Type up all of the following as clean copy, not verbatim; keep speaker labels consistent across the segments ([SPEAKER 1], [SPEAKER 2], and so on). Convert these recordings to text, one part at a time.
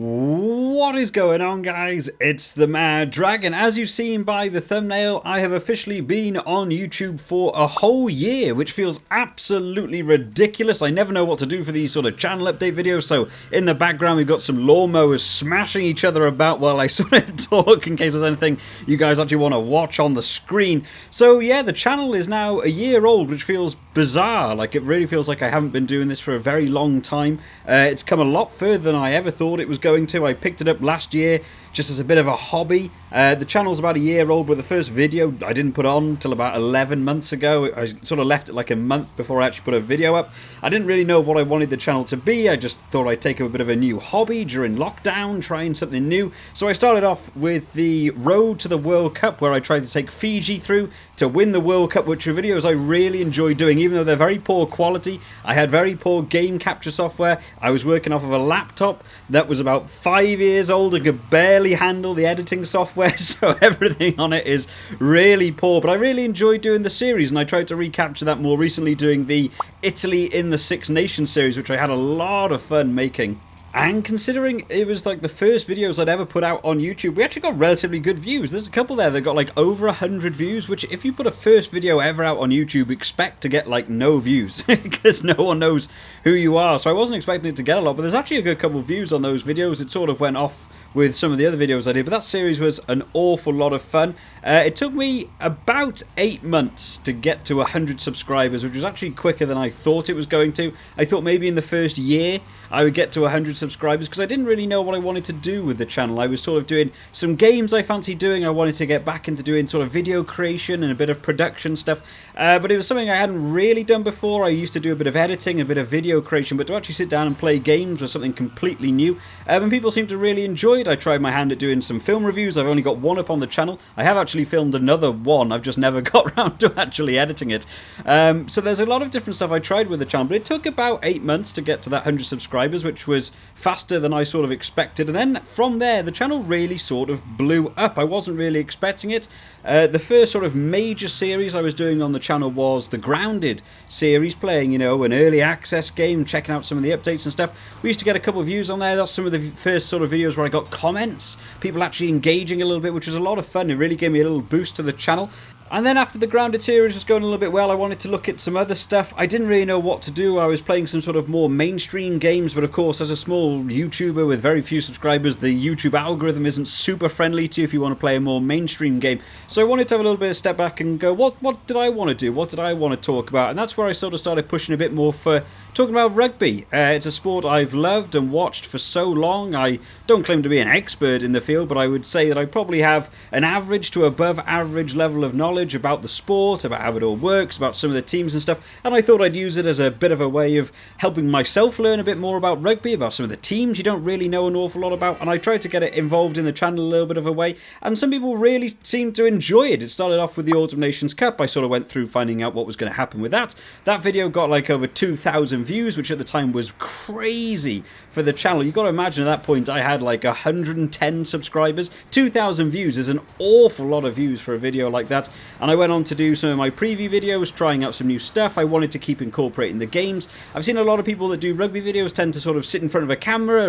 [SPEAKER 1] What is going on, guys? It's the Mad Dragon. As you've seen by the thumbnail, I have officially been on YouTube for a whole year, which feels absolutely ridiculous. I never know what to do for these sort of channel update videos, so in the background we've got some lawnmowers smashing each other about while I sort of talk in case there's anything you guys actually want to watch on the screen. So yeah, the channel is now a year old, which feels bizarre. Like, it really feels like I haven't been doing this for a very long time. It's come a lot further than I ever thought it was going to. I picked it up last year just as a bit of a hobby. The channel's about a year old, but the first video I didn't put on until about 11 months ago. I sort of left it like a month before I actually put a video up. I didn't really know what I wanted the channel to be. I just thought I'd take up a bit of a new hobby during lockdown, trying something new. So I started off with the Road to the World Cup, where I tried to take Fiji through to win the World Cup, which are videos I really enjoy doing, even though they're very poor quality. I had very poor game capture software. I was working off of a laptop that was about 5 years old and could barely handle the editing software, so everything on it is really poor. But I really enjoyed doing the series, and I tried to recapture that more recently doing the Italy in the Six Nations series, which I had a lot of fun making. And considering it was like the first videos I'd ever put out on YouTube, we actually got relatively good views. There's a couple there that got like over 100 views, which if you put a first video ever out on YouTube, expect to get like no views because no one knows who you are. So I wasn't expecting it to get a lot, but there's actually a good couple of views on those videos. It sort of went off with some of the other videos I did, but that series was an awful lot of fun. It took me about 8 months to get to 100 subscribers, which was actually quicker than I thought it was going to. I thought maybe in the first year I would get to 100 subscribers because I didn't really know what I wanted to do with the channel. I was sort of doing some games I fancied doing. I wanted to get back into doing sort of video creation and a bit of production stuff, but it was something I hadn't really done before. I used to do a bit of editing, a bit of video creation, but to actually sit down and play games was something completely new, and people seemed to really enjoy it. I tried my hand at doing some film reviews. I've only got one up on the channel. I have actually filmed another one. I've just never got around to actually editing it. So there's a lot of different stuff I tried with the channel, but it took about 8 months to get to that 100 subscribers, which was faster than I sort of expected. And then from there, the channel really sort of blew up. I wasn't really expecting it. The first sort of major series I was doing on the channel was the Grounded series, playing, you know, an early access game, checking out some of the updates and stuff. We used to get a couple of views on there. That's some of the first sort of videos where I got comments, people actually engaging a little bit, which was a lot of fun. It really gave me a little boost to the channel. And then after the Grounded series was going a little bit well, I wanted to look at some other stuff. I didn't really know what to do. I was playing some sort of more mainstream games, but of course, as a small YouTuber with very few subscribers, the YouTube algorithm isn't super friendly to you if you want to play a more mainstream game. So I wanted to have a little bit of step back and go, what did I want to do? What did I want to talk about? And that's where I sort of started pushing a bit more for talking about rugby. It's a sport I've loved and watched for so long. I don't claim to be an expert in the field, but I would say that I probably have an average to above average level of knowledge about the sport, about how it all works, about some of the teams and stuff, and I thought I'd use it as a bit of a way of helping myself learn a bit more about rugby, about some of the teams you don't really know an awful lot about, and I tried to get it involved in the channel a little bit of a way, and some people really seemed to enjoy it. It started off with the Autumn Nations Cup. I sort of went through finding out what was going to happen with that. That video got like over 2,000 views, which at the time was crazy for the channel. You've got to imagine at that point I had like 110 subscribers. 2,000 views is an awful lot of views for a video like that. And I went on to do some of my preview videos, trying out some new stuff. I wanted to keep incorporating the games. I've seen a lot of people that do rugby videos tend to sort of sit in front of a camera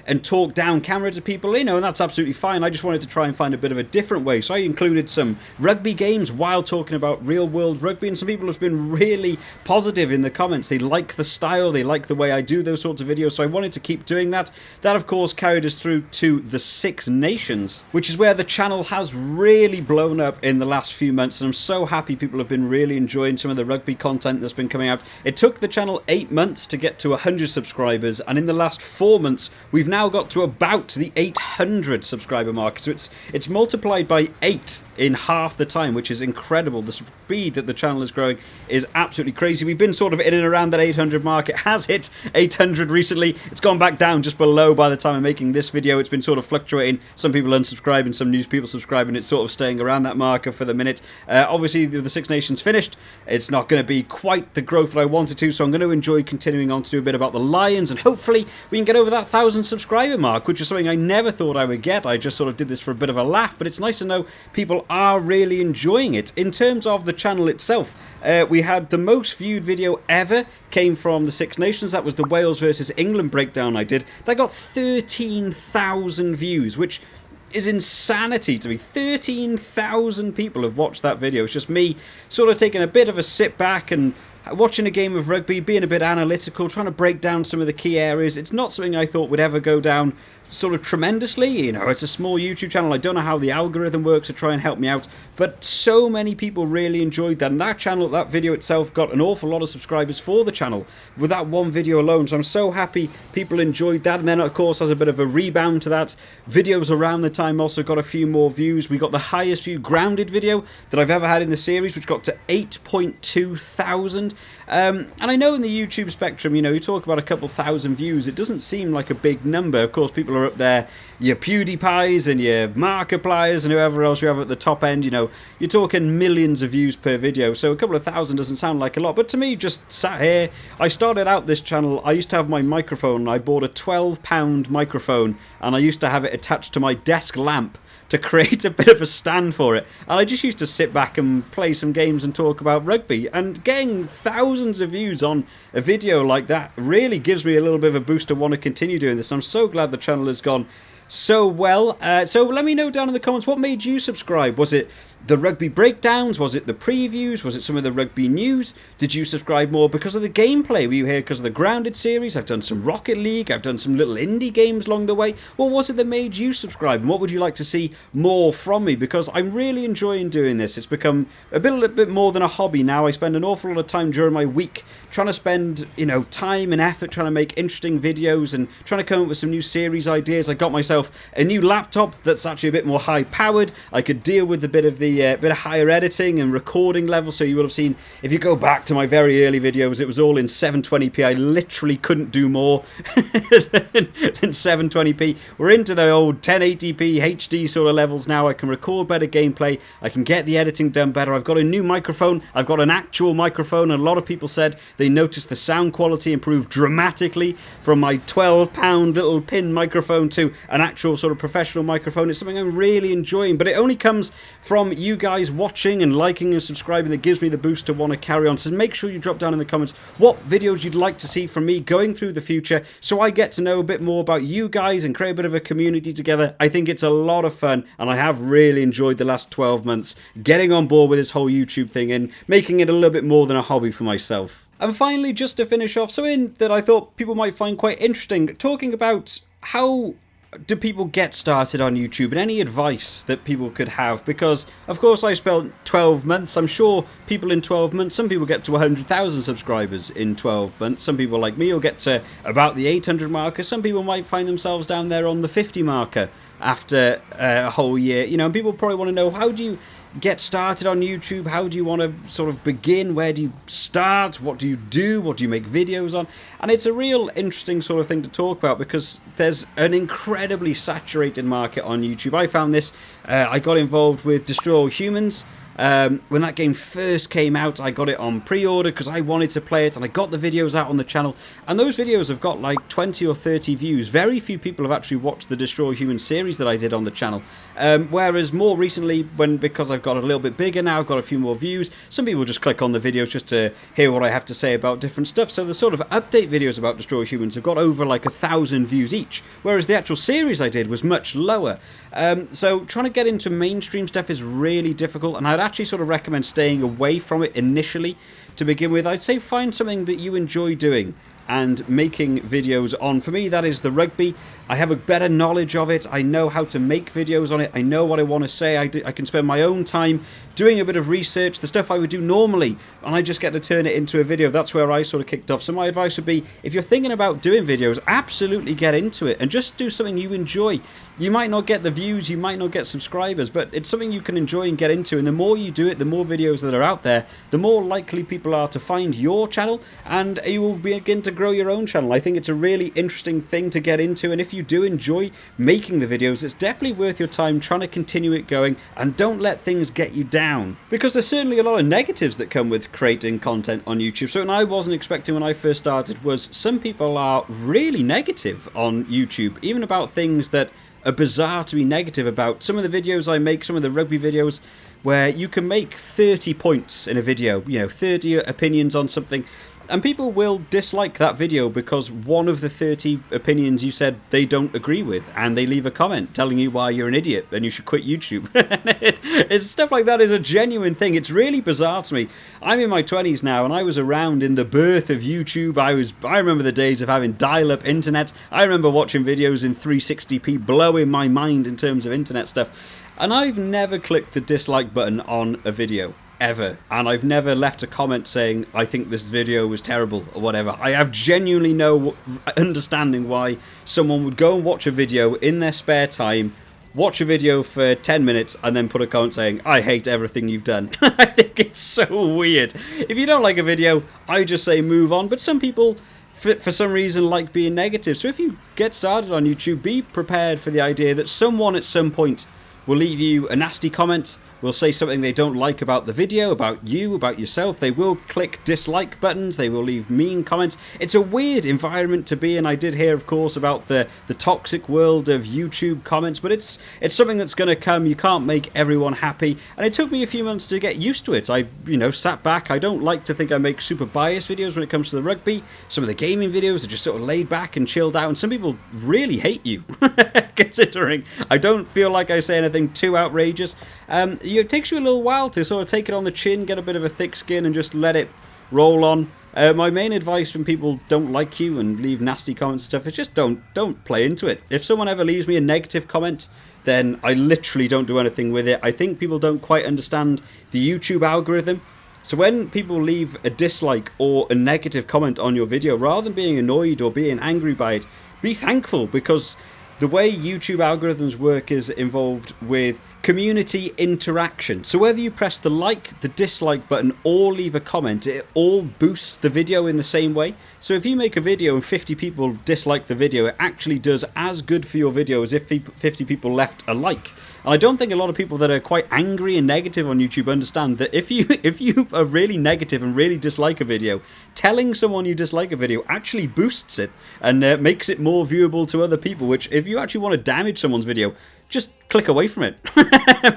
[SPEAKER 1] and talk down camera to people, you know, and that's absolutely fine. I just wanted to try and find a bit of a different way. So I included some rugby games while talking about real world rugby, and some people have been really positive in the comments. They like the style, they like the way I do those sorts of videos, so I wanted to keep doing that. That of course carried us through to the Six Nations, which is where the channel has really blown up in the last few months. And I'm so happy people have been really enjoying some of the rugby content that's been coming out. It took the channel 8 months to get to 100 subscribers, and in the last 4 months we've now got to about the 800 subscriber mark. So it's multiplied by 8 in half the time, which is incredible. The speed that the channel is growing is absolutely crazy. We've been sort of in and around that 800 mark. It has hit 800 recently. It's gone back down just below by the time I'm making this video. It's been sort of fluctuating. Some people unsubscribing, some new people subscribing. It's sort of staying around that marker for the minute. Obviously, the Six Nations finished. It's not going to be quite the growth that I wanted to, so I'm going to enjoy continuing on to do a bit about the Lions, and hopefully we can get over that 1,000 subscriber mark, which is something I never thought I would get. I just sort of did this for a bit of a laugh, but it's nice to know people are really enjoying it. In terms of the channel itself, we had the most viewed video ever came from the Six Nations. That was the Wales versus England breakdown I did. That got 13,000 views, which is insanity to me. 13,000 people have watched that video. It's just me sort of taking a bit of a sit back and watching a game of rugby, being a bit analytical, trying to break down some of the key areas. It's not something I thought would ever go down sort of tremendously. You know, it's a small YouTube channel. I don't know how the algorithm works to try and help me out, but so many people really enjoyed that. And that channel, that video itself, got an awful lot of subscribers for the channel with that one video alone. So I'm so happy people enjoyed that. And then, of course, as a bit of a rebound to that, videos around the time also got a few more views. We got the highest view grounded video that I've ever had in the series, which got to 8.2 thousand. And I know in the YouTube spectrum, you know, you talk about a couple thousand views, it doesn't seem like a big number. Of course, people are up there, your PewDiePies and your Markipliers and whoever else you have at the top end, you know, you're talking millions of views per video, so a couple of thousand doesn't sound like a lot, but to me, just sat here, I started out this channel, I used to have my microphone, I bought a £12 microphone, and I used to have it attached to my desk lamp to create a bit of a stand for it, and I just used to sit back and play some games and talk about rugby, and getting thousands of views on a video like that really gives me a little bit of a boost to want to continue doing this, and I'm so glad the channel has gone so well. So let me know down in the comments, what made you subscribe? Was it the rugby breakdowns? Was it the previews? Was it some of the rugby news? Did you subscribe more because of the gameplay? Were you here because of the Grounded series? I've done some Rocket League. I've done some little indie games along the way. What was it that made you subscribe? And what would you like to see more from me? Because I'm really enjoying doing this. It's become a little bit more than a hobby now. I spend an awful lot of time during my week trying to spend, you know, time and effort trying to make interesting videos and trying to come up with some new series ideas. I got myself a new laptop that's actually a bit more high powered. I could deal with a bit of higher editing and recording level. So you will have seen, if you go back to my very early videos, it was all in 720p. I literally couldn't do more than 720p. We're into the old 1080p HD sort of levels now. I can record better gameplay. I can get the editing done better. I've got a new microphone. I've got an actual microphone, and a lot of people said they noticed the sound quality improved dramatically from my £12 little pin microphone to an actual sort of professional microphone. It's something I'm really enjoying, but it only comes from you guys watching and liking and subscribing that gives me the boost to want to carry on. So make sure you drop down in the comments what videos you'd like to see from me going through the future, so I get to know a bit more about you guys and create a bit of a community together. I think it's a lot of fun, and I have really enjoyed the last 12 months getting on board with this whole YouTube thing and making it a little bit more than a hobby for myself. And finally, just to finish off, something that I thought people might find quite interesting, talking about how do people get started on YouTube and any advice that people could have, because of course I spent 12 months. I'm sure people in 12 months, some people get to 100,000 subscribers in 12 months. Some people like me will get to about the 800 marker. Some people might find themselves down there on the 50 marker after a whole year. You know, and people probably want to know, how do you get started on YouTube? How do you want to sort of begin? Where do you start? What do you do? What do you make videos on? And it's a real interesting sort of thing to talk about, because there's an incredibly saturated market on YouTube. I found this, I got involved with Destroy All Humans. When that game first came out, I got it on pre-order because I wanted to play it, and I got the videos out on the channel, and those videos have got like 20 or 30 views. Very few people have actually watched the Destroy All Humans series that I did on the channel, whereas more recently, because I've got a little bit bigger now, I've got a few more views, some people just click on the videos just to hear what I have to say about different stuff. So the sort of update videos about Destroy All Humans have got over like 1,000 views each, whereas the actual series I did was much lower. So trying to get into mainstream stuff is really difficult, and I'd actually sort of recommend staying away from it initially to begin with. I'd say find something that you enjoy doing and making videos on. For me, that is the rugby. I have a better knowledge of it. I know how to make videos on it. I know what I want to say. I can spend my own time doing a bit of research, the stuff I would do normally, and I just get to turn it into a video. That's where I sort of kicked off. So my advice would be, if you're thinking about doing videos, absolutely get into it and just do something you enjoy. You might not get the views, you might not get subscribers, but it's something you can enjoy and get into, and the more you do it, the more videos that are out there, the more likely people are to find your channel, and you will begin to grow your own channel. I think it's a really interesting thing to get into, and if you do enjoy making the videos, it's definitely worth your time trying to continue it going, and don't let things get you down, because there's certainly a lot of negatives that come with creating content on YouTube. So, and I wasn't expecting when I first started, was some people are really negative on YouTube, even about things that bizarre to be negative about. Some of the videos I make, some of the rugby videos, where you can make 30 points in a video, 30 opinions on something, and people will dislike that video because one of the 30 opinions you said they don't agree with, and they leave a comment telling you why you're an idiot and you should quit YouTube. It's stuff like that is a genuine thing. It's really bizarre to me. I'm in my 20s now, and I was around in the birth of YouTube. I remember the days of having dial-up internet. I remember watching videos in 360p, blowing my mind in terms of internet stuff. And I've never clicked the dislike button on a video. Ever. And I've never left a comment saying I think this video was terrible or whatever. I have genuinely no understanding why someone would go and watch a video in their spare time, watch a video for 10 minutes and then put a comment saying I hate everything you've done. I think it's so weird. If you don't like a video, I just say move on. But some people for some reason like being negative. So if you get started on YouTube, be prepared for the idea that someone at some point will leave you a nasty comment, will say something they don't like about the video, about you, about yourself. They will click dislike buttons. They will leave mean comments. It's a weird environment to be in. I did hear, of course, about the toxic world of YouTube comments, but it's something that's going to come. You can't make everyone happy, and it took me a few months to get used to it. I, sat back. I don't like to think I make super biased videos when it comes to the rugby. Some of the gaming videos are just sort of laid back and chilled out, and some people really hate you, considering I don't feel like I say anything too outrageous. It takes you a little while to sort of take it on the chin, get a bit of a thick skin, and just let it roll on. My main advice when people don't like you and leave nasty comments and stuff is just don't play into it. If someone ever leaves me a negative comment, then I literally don't do anything with it. I think people don't quite understand the YouTube algorithm. So when people leave a dislike or a negative comment on your video, rather than being annoyed or being angry by it, be thankful, because the way YouTube algorithms work is involved with community interaction. So whether you press the like, the dislike button, or leave a comment, it all boosts the video in the same way. So if you make a video and 50 people dislike the video, it actually does as good for your video as if 50 people left a like. And I don't think a lot of people that are quite angry and negative on YouTube understand that if you are really negative and really dislike a video, telling someone you dislike a video actually boosts it and makes it more viewable to other people, which if you actually want to damage someone's video, just click away from it.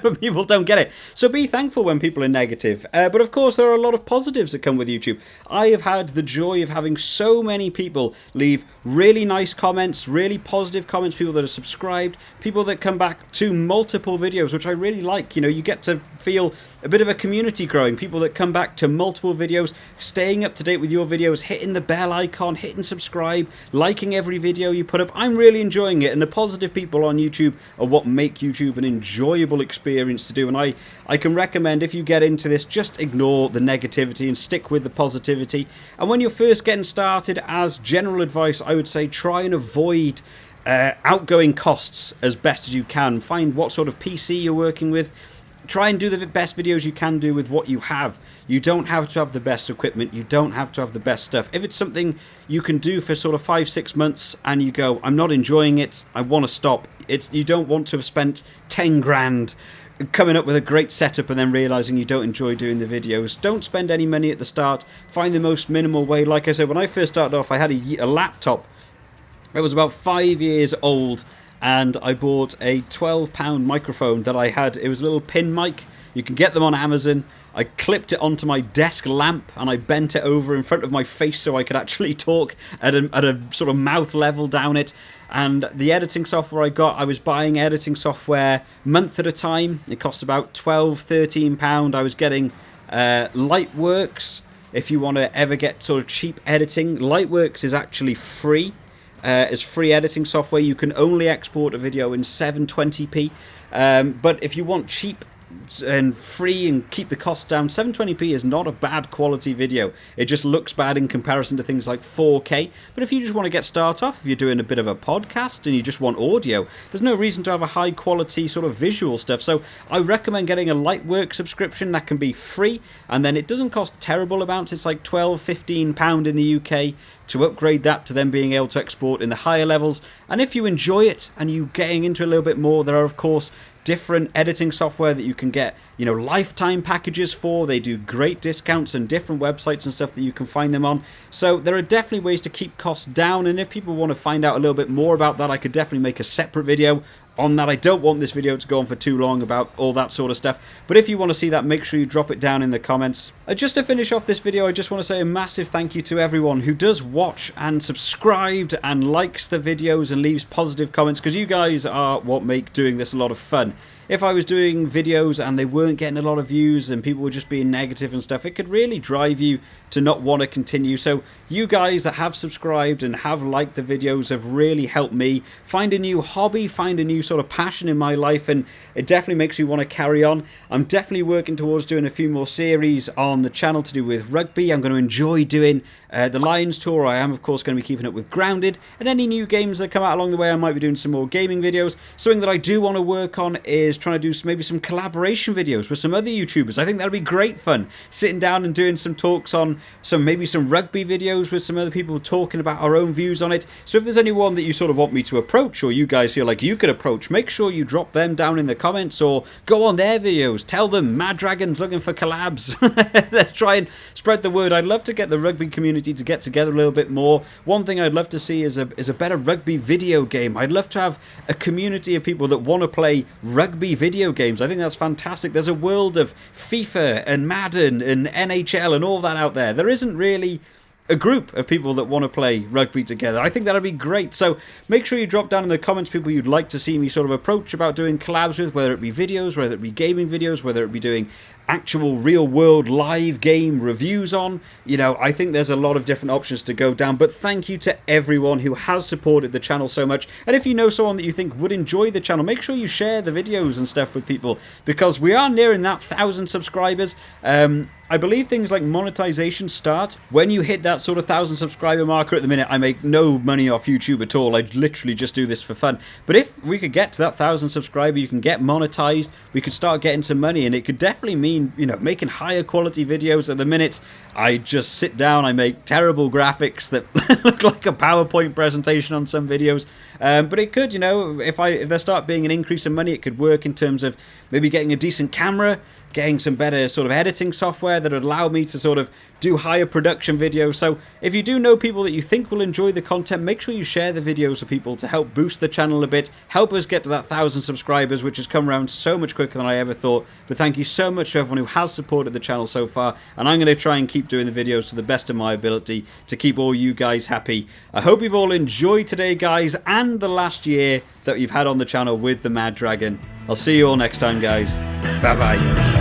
[SPEAKER 1] But people don't get it. So be thankful when people are negative. But of course, there are a lot of positives that come with YouTube. I have had the joy of having so many people leave really nice comments, really positive comments, people that are subscribed, people that come back to multiple videos, which I really like. You get to feel a bit of a community growing, people that come back to multiple videos, staying up to date with your videos, hitting the bell icon, hitting subscribe, liking every video you put up. I'm really enjoying it, and the positive people on YouTube are what make YouTube an enjoyable experience to do. And I can recommend, if you get into this, just ignore the negativity and stick with the positivity. And when you're first getting started, as general advice, I would say try and avoid outgoing costs as best as you can. Find what sort of PC you're working with. Try and do the best videos you can do with what you have. You don't have to have the best equipment. You don't have to have the best stuff. If it's something you can do for sort of 5-6 months and you go, I'm not enjoying it, I want to stop. You don't want to have spent 10 grand coming up with a great setup and then realizing you don't enjoy doing the videos. Don't spend any money at the start. Find the most minimal way. Like I said, when I first started off, I had a laptop. It was about 5 years old, and I bought a £12 microphone that I had. It was a little pin mic. You can get them on Amazon. I clipped it onto my desk lamp and I bent it over in front of my face so I could actually talk at a sort of mouth level down it. And the editing software I was buying editing software month at a time. It cost about £12-13. I was getting Lightworks. If you want to ever get sort of cheap editing, Lightworks is actually free. It's free editing software. You can only export a video in 720p. But if you want cheap and free and keep the cost down, 720p is not a bad quality video. It just looks bad in comparison to things like 4K. But if you just want to get started off, if you're doing a bit of a podcast and you just want audio, there's no reason to have a high quality sort of visual stuff. So I recommend getting a Lightworks subscription that can be free, and then it doesn't cost terrible amounts. It's like £12-15 in the UK to upgrade that to then being able to export in the higher levels. And if you enjoy it and you getting into a little bit more, there are of course different editing software that you can get, lifetime packages for. They do great discounts and different websites and stuff that you can find them on. So there are definitely ways to keep costs down, and if people want to find out a little bit more about that, I could definitely make a separate video on that. I don't want this video to go on for too long about all that sort of stuff, but if you want to see that, make sure you drop it down in the comments. Just to finish off this video, I just want to say a massive thank you to everyone who does watch and subscribed and likes the videos and leaves positive comments, because you guys are what make doing this a lot of fun. If I was doing videos and they weren't getting a lot of views and people were just being negative and stuff, it could really drive you to not want to continue. So you guys that have subscribed and have liked the videos have really helped me find a new hobby, find a new sort of passion in my life, and it definitely makes me want to carry on. I'm definitely working towards doing a few more series on the channel to do with rugby. I'm going to enjoy doing the Lions tour. I am of course going to be keeping up with Grounded, and any new games that come out along the way I might be doing some more gaming videos. Something that I do want to work on is trying to do maybe some collaboration videos with some other YouTubers. I think that'd be great fun, sitting down and doing some talks on maybe some rugby videos with some other people talking about our own views on it. So if there's anyone that you sort of want me to approach, or you guys feel like you could approach, make sure you drop them down in the comments or go on their videos. Tell them Mad Dragon's looking for collabs. Let's try and spread the word. I'd love to get the rugby community to get together a little bit more. One thing I'd love to see is a better rugby video game. I'd love to have a community of people that want to play rugby video games. I think that's fantastic. There's a world of FIFA and Madden and NHL and all that out there. There isn't really a group of people that want to play rugby together. I think that'd be great. So make sure you drop down in the comments people you'd like to see me sort of approach about doing collabs with, whether it be videos, whether it be gaming videos, whether it be doing actual real world live game reviews on. You know, I think there's a lot of different options to go down, but thank you to everyone who has supported the channel so much. And if you know someone that you think would enjoy the channel, make sure you share the videos and stuff with people, because we are nearing that 1,000 subscribers. I believe things like monetization start when you hit that sort of 1,000 subscriber marker. At the minute, I make no money off YouTube at all. I literally just do this for fun. But if we could get to that 1,000 subscriber, you can get monetized, we could start getting some money, and it could definitely mean, you know, making higher quality videos. At the minute, I just sit down, I make terrible graphics that look like a PowerPoint presentation on some videos. But it could, you know, if there start being an increase in money, it could work in terms of maybe getting a decent camera, getting some better sort of editing software that would allow me to sort of do higher production videos. So if you do know people that you think will enjoy the content, make sure you share the videos with people to help boost the channel a bit, help us get to that 1,000 subscribers, which has come around so much quicker than I ever thought. But thank you so much to everyone who has supported the channel so far, and I'm going to try and keep doing the videos to the best of my ability to keep all you guys happy. I hope you've all enjoyed today, guys, and the last year that you've had on the channel with the Mad Dragon. I'll see you all next time, guys. Bye bye.